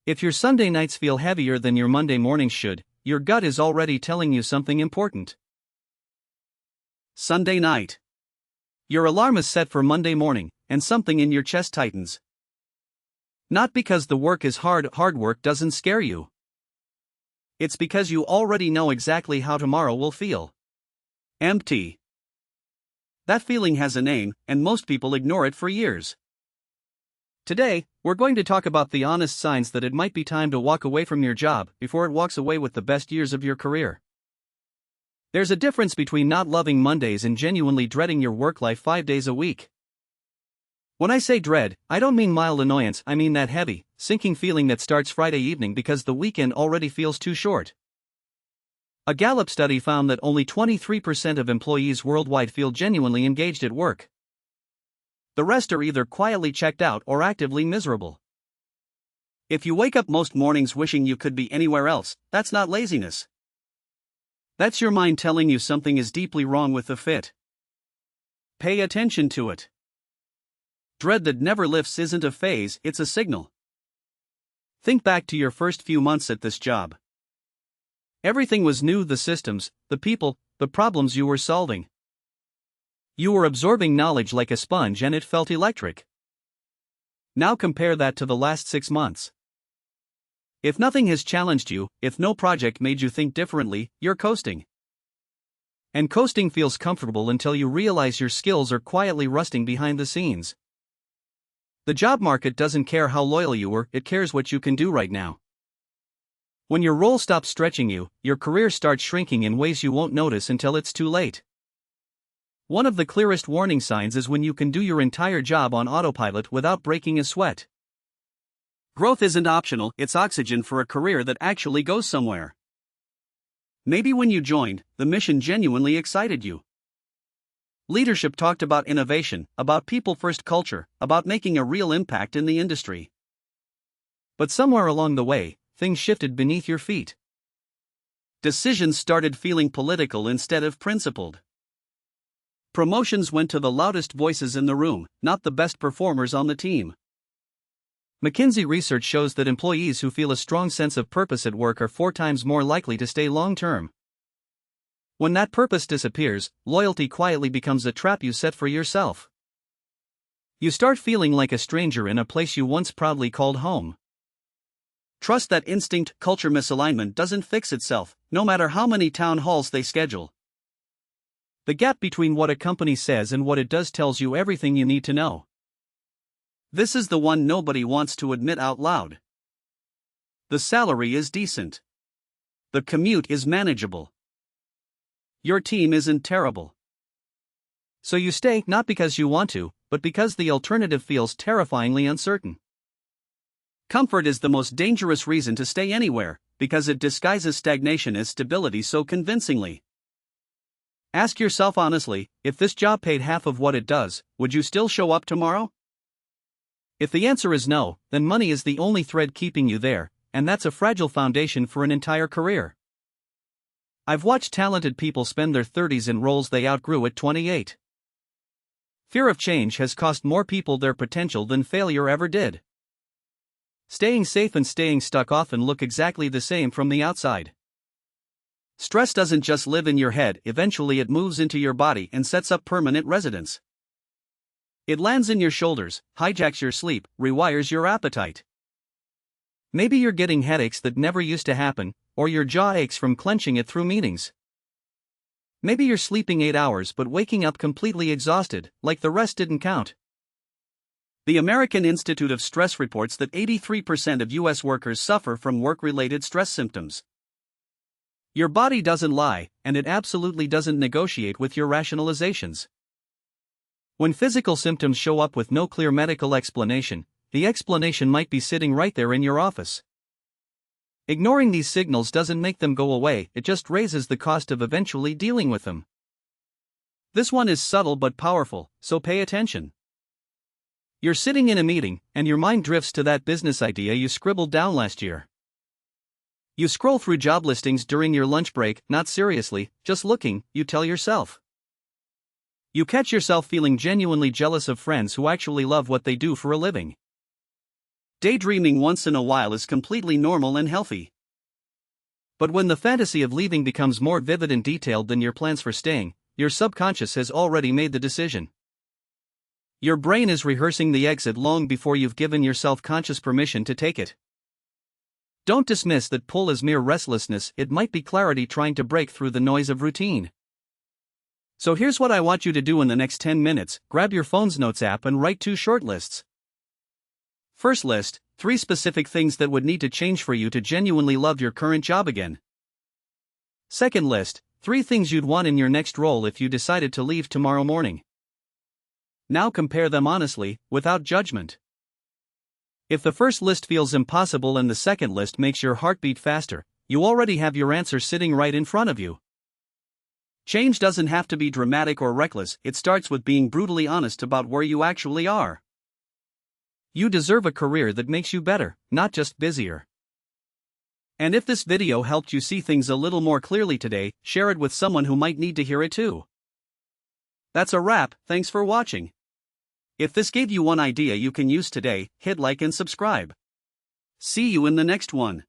If your Sunday nights feel heavier than your Monday mornings should, your gut is already telling you something important. Sunday night. Your alarm is set for Monday morning, and something in your chest tightens. Not because the work is hard work doesn't scare you. It's because you already know exactly how tomorrow will feel. Empty. That feeling has a name, and most people ignore it for years. Today, we're going to talk about the honest signs that it might be time to walk away from your job before it walks away with the best years of your career. There's a difference between not loving Mondays and genuinely dreading your work life 5 days a week. When I say dread, I don't mean mild annoyance, I mean that heavy, sinking feeling that starts Friday evening because the weekend already feels too short. A Gallup study found that only 23% of employees worldwide feel genuinely engaged at work. The rest are either quietly checked out or actively miserable. If you wake up most mornings wishing you could be anywhere else, that's not laziness. That's your mind telling you something is deeply wrong with the fit. Pay attention to it. Dread that never lifts isn't a phase, it's a signal. Think back to your first few months at this job. Everything was new: the systems, the people, the problems you were solving. You were absorbing knowledge like a sponge and it felt electric. Now compare that to the last 6 months. If nothing has challenged you, if no project made you think differently, you're coasting. And coasting feels comfortable until you realize your skills are quietly rusting behind the scenes. The job market doesn't care how loyal you were, it cares what you can do right now. When your role stops stretching you, your career starts shrinking in ways you won't notice until it's too late. One of the clearest warning signs is when you can do your entire job on autopilot without breaking a sweat. Growth isn't optional, it's oxygen for a career that actually goes somewhere. Maybe when you joined, the mission genuinely excited you. Leadership talked about innovation, about people-first culture, about making a real impact in the industry. But somewhere along the way, things shifted beneath your feet. Decisions started feeling political instead of principled. Promotions went to the loudest voices in the room, not the best performers on the team. McKinsey research shows that employees who feel a strong sense of purpose at work are 4 times more likely to stay long-term. When that purpose disappears, loyalty quietly becomes a trap you set for yourself. You start feeling like a stranger in a place you once proudly called home. Trust that instinct. Culture misalignment doesn't fix itself, no matter how many town halls they schedule. The gap between what a company says and what it does tells you everything you need to know. This is the one nobody wants to admit out loud. The salary is decent. The commute is manageable. Your team isn't terrible. So you stay not because you want to, but because the alternative feels terrifyingly uncertain. Comfort is the most dangerous reason to stay anywhere, because it disguises stagnation as stability so convincingly. Ask yourself honestly, if this job paid half of what it does, would you still show up tomorrow? If the answer is no, then money is the only thread keeping you there, and that's a fragile foundation for an entire career. I've watched talented people spend their 30s in roles they outgrew at 28. Fear of change has cost more people their potential than failure ever did. Staying safe and staying stuck often look exactly the same from the outside. Stress doesn't just live in your head, eventually it moves into your body and sets up permanent residence. It lands in your shoulders, hijacks your sleep, rewires your appetite. Maybe you're getting headaches that never used to happen, or your jaw aches from clenching it through meetings. Maybe you're sleeping 8 hours but waking up completely exhausted, like the rest didn't count. The American Institute of Stress reports that 83% of U.S. workers suffer from work-related stress symptoms. Your body doesn't lie, and it absolutely doesn't negotiate with your rationalizations. When physical symptoms show up with no clear medical explanation, the explanation might be sitting right there in your office. Ignoring these signals doesn't make them go away, it just raises the cost of eventually dealing with them. This one is subtle but powerful, so pay attention. You're sitting in a meeting, and your mind drifts to that business idea you scribbled down last year. You scroll through job listings during your lunch break, not seriously, just looking, you tell yourself. You catch yourself feeling genuinely jealous of friends who actually love what they do for a living. Daydreaming once in a while is completely normal and healthy. But when the fantasy of leaving becomes more vivid and detailed than your plans for staying, your subconscious has already made the decision. Your brain is rehearsing the exit long before you've given yourself conscious permission to take it. Don't dismiss that pull as mere restlessness, it might be clarity trying to break through the noise of routine. So here's what I want you to do in the next 10 minutes, grab your phone's notes app and write 2 short lists. First list, 3 specific things that would need to change for you to genuinely love your current job again. Second list, 3 things you'd want in your next role if you decided to leave tomorrow morning. Now compare them honestly, without judgment. If the first list feels impossible and the second list makes your heart beat faster, you already have your answer sitting right in front of you. Change doesn't have to be dramatic or reckless, it starts with being brutally honest about where you actually are. You deserve a career that makes you better, not just busier. And if this video helped you see things a little more clearly today, share it with someone who might need to hear it too. That's a wrap, thanks for watching. If this gave you one idea you can use today, hit like and subscribe. See you in the next one.